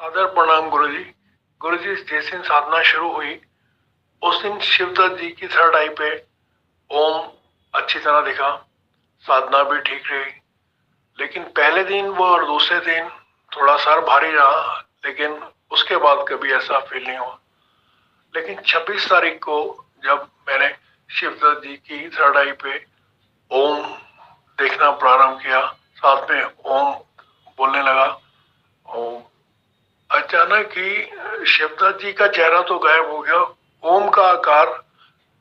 आदर प्रणाम गुरुजी। गुरुजी, जिस दिन साधना शुरू हुई उस दिन शिवदत्त जी की थर्ड आई पे ओम अच्छी तरह दिखा, साधना भी ठीक रही। लेकिन पहले दिन वो और दूसरे दिन थोड़ा सर भारी रहा, लेकिन उसके बाद कभी ऐसा फील नहीं हुआ। लेकिन 26 तारीख को जब मैंने शिवदत्त जी की थर्ड आई पे ओम देखना प्रारंभ किया, साथ में ओम बोलने लगा, ओम, अचानक ही शिवदत्त जी का चेहरा तो गायब हो गया, ओम का आकार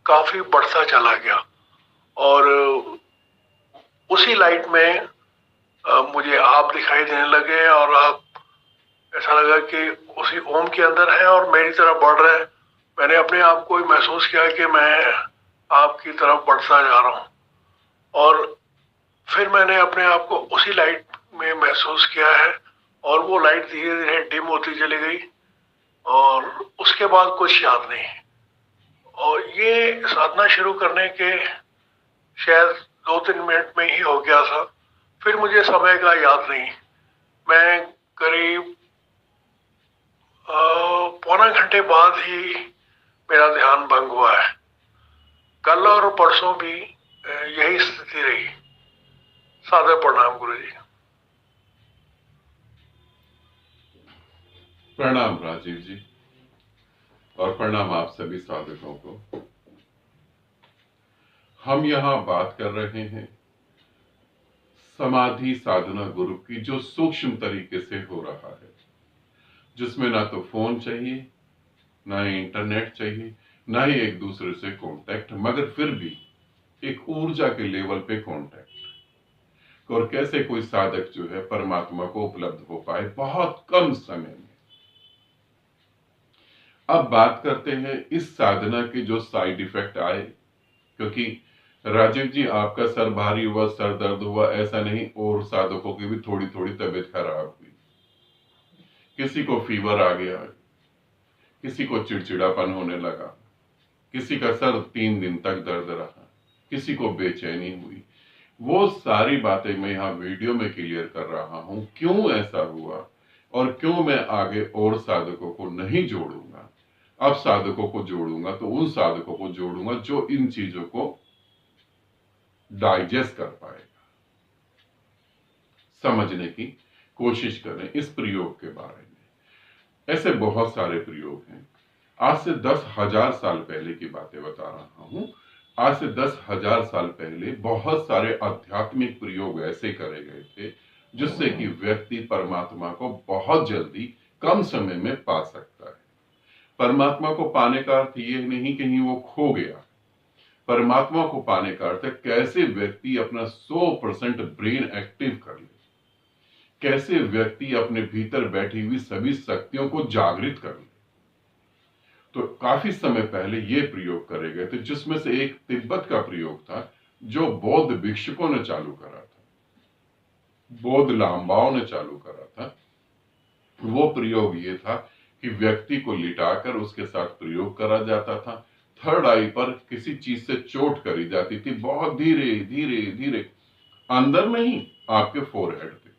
काफी बढ़ता चला गया। और उसी लाइट में मुझे आप दिखाई देने लगे और आप, ऐसा लगा कि उसी ओम के अंदर है और मेरी तरफ बढ़ रहे हैं। मैंने अपने आप को महसूस किया कि मैं आपकी तरफ बढ़ता जा रहा हूँ। और फिर मैंने अपने आप को उसी लाइट में महसूस किया है और वो लाइट धीरे धीरे डिम होती चली गई और उसके बाद कुछ याद नहीं। और ये साधना शुरू करने के शायद 2-3 मिनट में ही हो गया था। फिर मुझे समय का याद नहीं। मैं करीब पौना घंटे बाद ही मेरा ध्यान भंग हुआ है। कल और परसों भी यही स्थिति रही। सादर प्रणाम गुरु जी। प्रणाम राजीव जी, और प्रणाम आप सभी साधकों को। हम यहाँ बात कर रहे हैं समाधि साधना गुरु की, जो सूक्ष्म तरीके से हो रहा है, जिसमें ना तो फोन चाहिए, ना ही इंटरनेट चाहिए, ना ही एक दूसरे से कांटेक्ट, मगर फिर भी एक ऊर्जा के लेवल पे कांटेक्ट। और कैसे कोई साधक जो है परमात्मा को उपलब्ध हो पाए बहुत कम समय में। अब बात करते हैं इस साधना के जो साइड इफेक्ट आए, क्योंकि राजीव जी आपका सर भारी हुआ, सर दर्द हुआ, ऐसा नहीं, और साधकों की भी थोड़ी थोड़ी तबीयत खराब हुई। किसी को फीवर आ गया, किसी को चिड़चिड़ापन होने लगा, किसी का सर 3 दिन तक दर्द रहा, किसी को बेचैनी हुई। वो सारी बातें मैं यहाँ वीडियो में क्लियर कर रहा हूं, क्यों ऐसा हुआ और क्यों मैं आगे और साधकों को नहीं जोड़ूंगा। अब साधकों को जोड़ूंगा तो उन साधकों को जोड़ूंगा जो इन चीजों को डाइजेस्ट कर पाएगा। समझने की कोशिश करें इस प्रयोग के बारे में। ऐसे बहुत सारे प्रयोग हैं। आज से 10,000 साल पहले की बातें बता रहा हूं। आज से 10,000 साल पहले बहुत सारे आध्यात्मिक प्रयोग ऐसे करे गए थे जिससे कि व्यक्ति परमात्मा को बहुत जल्दी कम समय में पा सकता है। परमात्मा को पाने का अर्थ ये नहीं कहीं वो खो गया। परमात्मा को पाने का अर्थ कैसे व्यक्ति अपना 100% ब्रेन एक्टिव कर ले, कैसे व्यक्ति अपने भीतर बैठी हुई सभी शक्तियों को जागृत कर ले। तो काफी समय पहले ये प्रयोग करे गए थे, जिसमें से एक तिब्बत का प्रयोग था जो बौद्ध भिक्षुकों ने चालू करा था, बौद्ध लांबाओं ने चालू करा था। वो प्रयोग ये था कि व्यक्ति को लिटाकर उसके साथ प्रयोग करा जाता था। थर्ड आई पर किसी चीज से चोट करी जाती थी, बहुत धीरे धीरे धीरे, अंदर नहीं, आपके फोरहेड पे,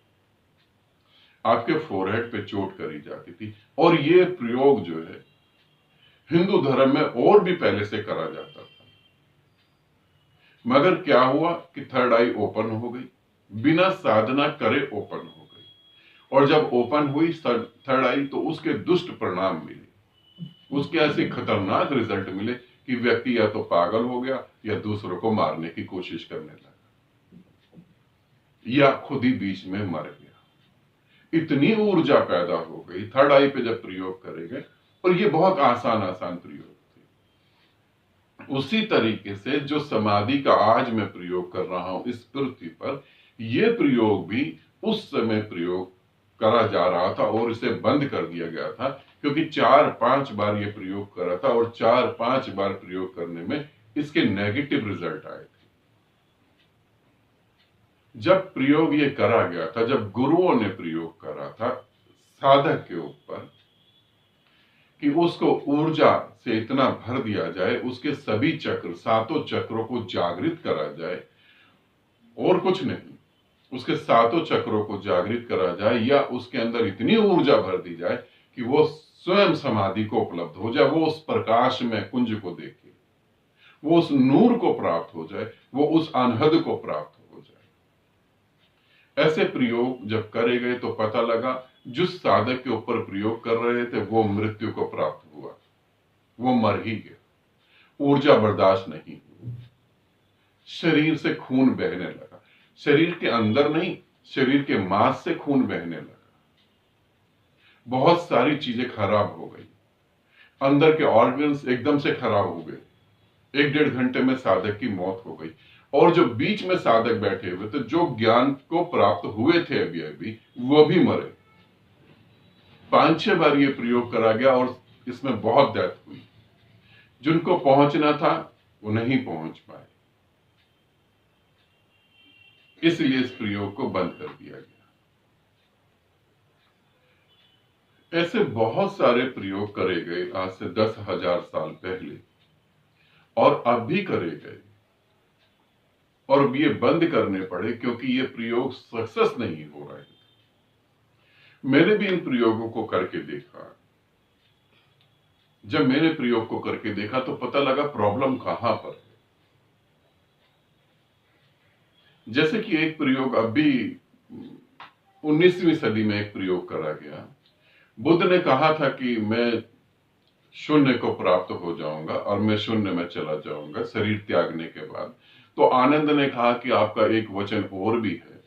आपके फोरहेड पे चोट करी जाती थी। और ये प्रयोग जो है हिंदू धर्म में और भी पहले से करा जाता था, मगर क्या हुआ कि थर्ड आई ओपन हो गई, बिना साधना करे ओपन हो गई। और जब ओपन हुई थर्ड आई तो उसके दुष्ट परिणाम मिले, उसके ऐसे खतरनाक रिजल्ट मिले कि व्यक्ति या तो पागल हो गया या दूसरों को मारने की कोशिश करने लगा या खुद ही बीच में मर गया। इतनी ऊर्जा पैदा हो गई थर्ड आई पे जब प्रयोग करेंगे। और ये बहुत आसान आसान प्रयोग थे। उसी तरीके से जो समाधि का आज मैं प्रयोग कर रहा हूं इस पृथ्वी पर, यह प्रयोग भी उस समय प्रयोग करा जा रहा था और इसे बंद कर दिया गया था, क्योंकि 4-5 बार यह प्रयोग करा था और 4-5 बार प्रयोग करने में इसके नेगेटिव रिजल्ट आए थे। जब प्रयोग ये करा गया था, जब गुरुओं ने प्रयोग करा था साधक के ऊपर कि उसको ऊर्जा से इतना भर दिया जाए, उसके सभी चक्र, 7 चक्रों को जागृत करा जाए, और कुछ नहीं, उसके 7 चक्रों को जागृत करा जाए या उसके अंदर इतनी ऊर्जा भर दी जाए कि वो स्वयं समाधि को उपलब्ध हो जाए, वो उस प्रकाश में कुंज को देखे, वो उस नूर को प्राप्त हो जाए, वो उस अनहद को प्राप्त हो जाए। ऐसे प्रयोग जब करे गए तो पता लगा जिस साधक के ऊपर प्रयोग कर रहे थे वो मृत्यु को प्राप्त हुआ, वो मर ही गया, ऊर्जा बर्दाश्त नहीं हुई, शरीर से खून बहने लगा, शरीर के अंदर नहीं, शरीर के मांस से खून बहने लगा, बहुत सारी चीजें खराब हो गई, अंदर के ऑर्गन्स एकदम से खराब हो गए, 1-1.5 घंटे में साधक की मौत हो गई। और जो बीच में साधक बैठे हुए थे, जो ज्ञान को प्राप्त हुए थे अभी अभी, वो भी मरे। 5-6 बार ये प्रयोग करा गया और इसमें बहुत डेथ हुई। जिनको पहुंचना था वो नहीं पहुंच पाए, इसलिए इस प्रयोग को बंद कर दिया गया। ऐसे बहुत सारे प्रयोग करे गए आज से 10,000 साल पहले और अब भी करे गए, और अब ये बंद करने पड़े क्योंकि ये प्रयोग सक्सेस नहीं हो रहे थे। मैंने भी इन प्रयोगों को करके देखा। जब मैंने प्रयोग को करके देखा तो पता लगा प्रॉब्लम कहां पर है। जैसे कि एक प्रयोग अभी 19वीं सदी में एक प्रयोग करा गया। बुद्ध ने कहा था कि मैं शून्य को प्राप्त हो जाऊंगा और मैं शून्य में चला जाऊंगा शरीर त्यागने के बाद। तो आनंद ने कहा कि आपका एक वचन और भी है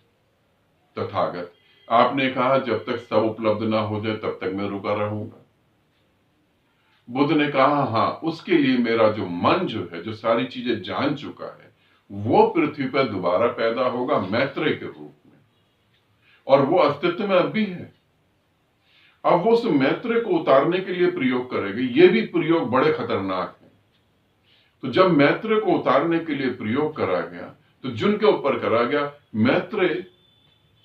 तथागत, आपने कहा जब तक सब उपलब्ध ना हो जाए तब तक मैं रुका रहूंगा। बुद्ध ने कहा हाँ, उसके लिए मेरा जो मन जो है, जो सारी चीजें जान चुका है, वो पृथ्वी पर दोबारा पैदा होगा मैत्रेय के रूप में, और वो अस्तित्व में अब भी है। अब वो उस मैत्रेय को उतारने के लिए प्रयोग करेंगे। ये भी प्रयोग बड़े खतरनाक है। तो जब मैत्रेय को उतारने के लिए प्रयोग करा गया तो जिनके ऊपर करा गया, मैत्रेय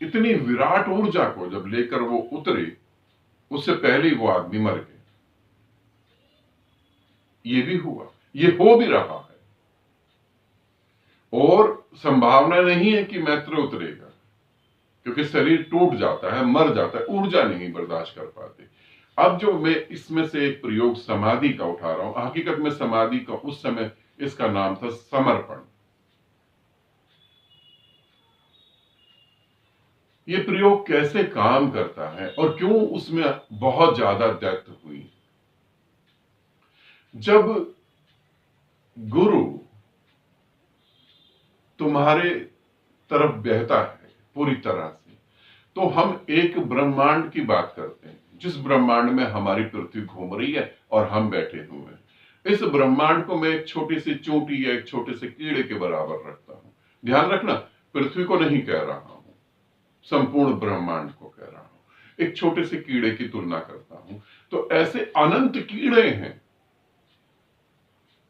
इतनी विराट ऊर्जा को जब लेकर वो उतरे, उससे पहले ही वो आदमी मर गए। ये भी हुआ, ये हो भी रहा है, और संभावना नहीं है कि मैत्रेय उतरेगा क्योंकि शरीर टूट जाता है, मर जाता है, ऊर्जा नहीं बर्दाश्त कर पाते। अब जो मैं इसमें से एक प्रयोग समाधि का उठा रहा हूं, हकीकत में समाधि का उस समय इसका नाम था समर्पण। ये प्रयोग कैसे काम करता है और क्यों उसमें बहुत ज्यादा डेथ हुई। जब गुरु तुम्हारे तरफ बहता है पूरी तरह से, तो हम एक ब्रह्मांड की बात करते हैं, जिस ब्रह्मांड में हमारी पृथ्वी घूम रही है और हम बैठे हुए हैं। इस ब्रह्मांड को मैं एक छोटी सी चूंटी या एक छोटे से कीड़े के बराबर रखता हूं। ध्यान रखना, पृथ्वी को नहीं कह रहा हूं, संपूर्ण ब्रह्मांड को कह रहा हूं। एक छोटे से कीड़े की तुलना करता हूं। तो ऐसे अनंत कीड़े हैं,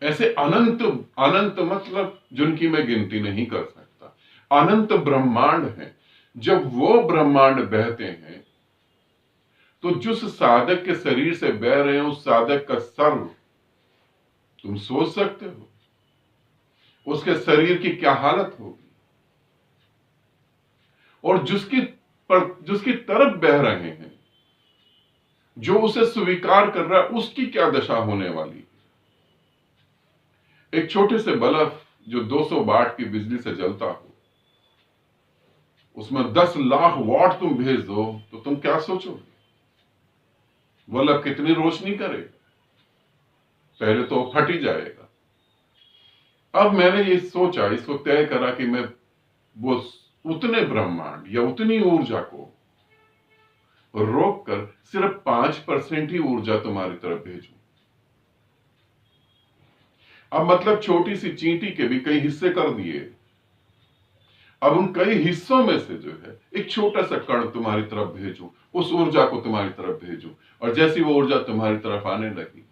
ऐसे अनंत, अनंत मतलब जिनकी मैं गिनती नहीं कर सकता, अनंत ब्रह्मांड है। जब वो ब्रह्मांड बहते हैं तो जिस साधक के शरीर से बह रहे हैं उस साधक का सर्व तुम सोच सकते हो उसके शरीर की क्या हालत होगी, और जिसकी तरफ बह रहे हैं, जो उसे स्वीकार कर रहा है, उसकी क्या दशा होने वाली है। एक छोटे से बल्ब जो 200 वाट की बिजली से जलता हो, उसमें 10 लाख वाट तुम भेज दो तो तुम क्या सोचोगे, बल्ब कितनी रोशनी करेगा, पहले तो फट ही जाएगा। अब मैंने ये सोचा, इसको तय करा कि मैं वो उतने ब्रह्मांड या उतनी ऊर्जा को रोक कर सिर्फ 5% ही ऊर्जा तुम्हारी तरफ भेजूं। अब मतलब छोटी सी चींटी के भी कई हिस्से कर दिए। अब उन कई हिस्सों में से जो है एक छोटा सा कण तुम्हारी तरफ भेजूं, उस ऊर्जा को तुम्हारी तरफ भेजूं, और जैसी वो ऊर्जा तुम्हारी तरफ आने लगी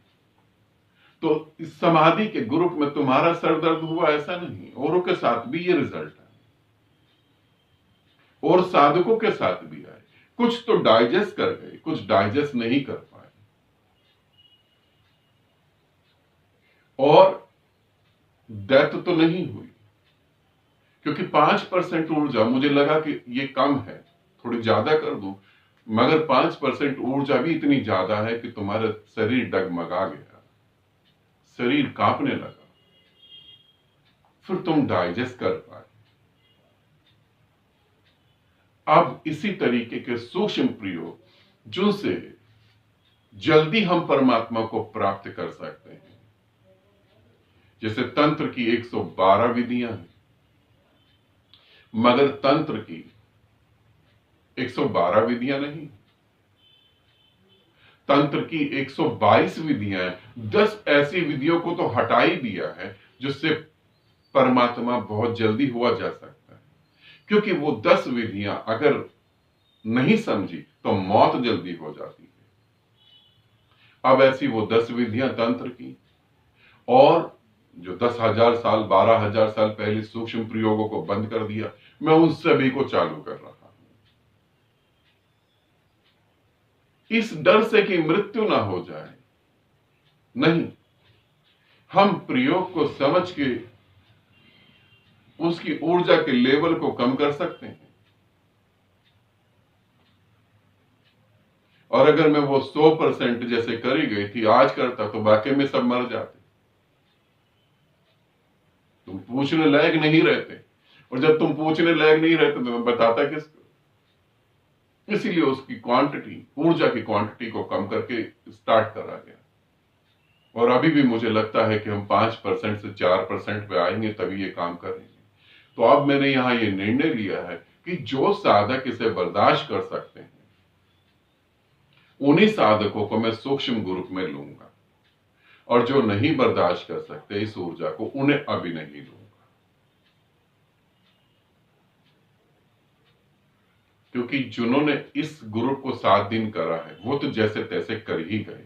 तो इस समाधि के ग्रुप में तुम्हारा सर दर्द हुआ ऐसा नहीं, औरों के साथ भी ये रिजल्ट है, और साधकों के साथ भी आए। कुछ तो डाइजेस्ट कर गए, कुछ डाइजेस्ट नहीं कर पाए, और डेथ तो नहीं हुई क्योंकि 5% ऊर्जा मुझे लगा कि ये कम है, थोड़ी ज्यादा कर दूं। मगर 5% ऊर्जा भी इतनी ज्यादा है कि तुम्हारा शरीर डगमगा गया, शरीर कांपने लगा, फिर तुम डाइजेस्ट कर पाए। अब इसी तरीके के सूक्ष्म प्रयोग जिनसे जल्दी हम परमात्मा को प्राप्त कर सकते हैं, जैसे तंत्र की 112 विधियां हैं, मगर तंत्र की 112 विधियां नहीं, तंत्र की 122 विधियां हैं। 10 ऐसी विधियों को तो हटा ही दिया है जिससे परमात्मा बहुत जल्दी हुआ जा सकता है, क्योंकि वो 10 विधियां अगर नहीं समझी तो मौत जल्दी हो जाती है। अब ऐसी वो 10 विधियां तंत्र की, और जो 10,000 साल 12,000 साल पहले सूक्ष्म प्रयोगों को बंद कर दिया, मैं उन सभी को चालू कर रहा हूं, इस डर से कि मृत्यु ना हो जाए। नहीं, हम प्रयोग को समझ के उसकी ऊर्जा के लेवल को कम कर सकते हैं। और अगर मैं वो 100% जैसे करी गई थी आज करता तो वाकई में सब मर जाते। तुम पूछने लायक नहीं रहते, और जब तुम पूछने लायक नहीं रहते तो मैं बताता किसको? इसीलिए उसकी क्वांटिटी, ऊर्जा की क्वांटिटी को कम करके स्टार्ट करा गया। और अभी भी मुझे लगता है कि हम 5% से 4% पे आएंगे तभी ये काम करेंगे। तो अब मैंने यहां ये निर्णय लिया है कि जो साधक इसे बर्दाश्त कर सकते हैं उन्हीं साधकों को मैं सूक्ष्म ग्रुप में लूंगा, और जो नहीं बर्दाश्त कर सकते इस ऊर्जा को, उन्हें अभी नहीं लूंगा। क्योंकि जिन्होंने इस ग्रुप को 7 दिन करा है वो तो जैसे तैसे कर ही गए।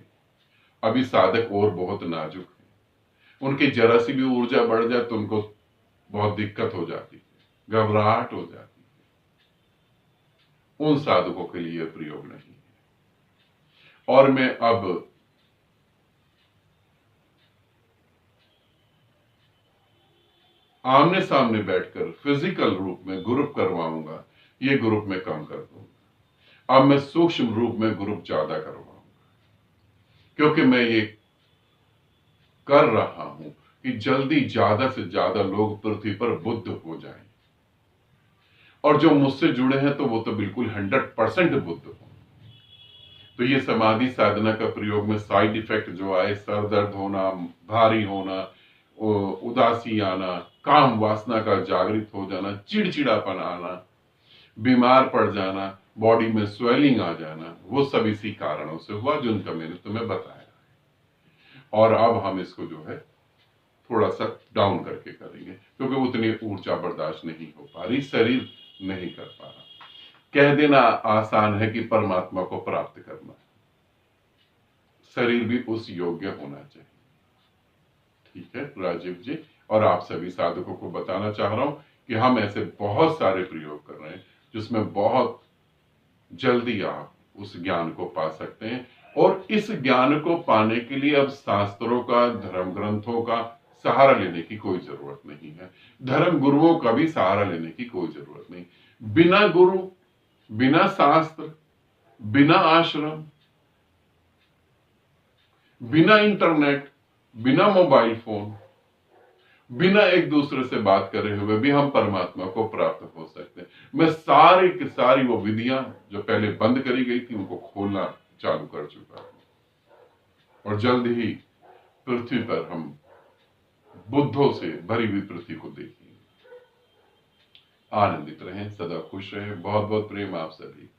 अभी साधक और बहुत नाजुक है, उनकी जरा सी भी ऊर्जा बढ़ जाए तो उनको बहुत दिक्कत हो जाती है, घबराहट हो जाती है। उन साधकों के लिए प्रयोग नहीं है। और मैं अब आमने सामने बैठकर फिजिकल रूप में ग्रुप करवाऊंगा, ये ग्रुप में कम कर दूंगा। अब मैं सूक्ष्म रूप में ग्रुप ज्यादा करवाऊंगा, क्योंकि मैं ये कर रहा हूं कि जल्दी ज्यादा से ज्यादा लोग पृथ्वी पर बुद्ध हो जाएं, और जो मुझसे जुड़े हैं तो वो तो बिल्कुल 100% बुद्ध हो। तो ये समाधि साधना का प्रयोग में साइड इफेक्ट जो आए, सर दर्द होना, भारी होना, उदासी आना, काम वासना का जागृत हो जाना, चिड़चिड़ापन आना, बीमार पड़ जाना, बॉडी में स्वेलिंग आ जाना, वो सब इसी कारणों से हुआ जिनका मैंने तुम्हें बताया। और अब हम इसको जो है थोड़ा सा डाउन करके करेंगे, क्योंकि उतनी ऊर्जा बर्दाश्त नहीं हो पा रही, शरीर नहीं कर पा रहा। कह देना आसान है कि परमात्मा को प्राप्त करना, शरीर भी उस योग्य होना चाहिए। ठीक है राजीव जी, और आप सभी साधकों को बताना चाह रहा हूं कि हम ऐसे बहुत सारे प्रयोग कर रहे हैं जिसमें बहुत जल्दी आप उस ज्ञान को पा सकते हैं। और इस ज्ञान को पाने के लिए अब शास्त्रों का, धर्म ग्रंथों का सहारा लेने की कोई जरूरत नहीं है, धर्म गुरुओं का भी सहारा लेने की कोई जरूरत नहीं। बिना गुरु, बिना शास्त्र, बिना आश्रम, बिना इंटरनेट, बिना मोबाइल फोन, बिना एक दूसरे से बात करे हुए भी हम परमात्मा को प्राप्त हो सकते हैं। मैं सारी की सारी वो विधियां जो पहले बंद करी गई थी उनको खोलना चालू कर चुका हूं, और जल्द ही पृथ्वी पर हम बुद्धों से भरी हुई पृथ्वी को देखेंगे। आनंदित रहें, सदा खुश रहें। बहुत बहुत प्रेम आप सभी।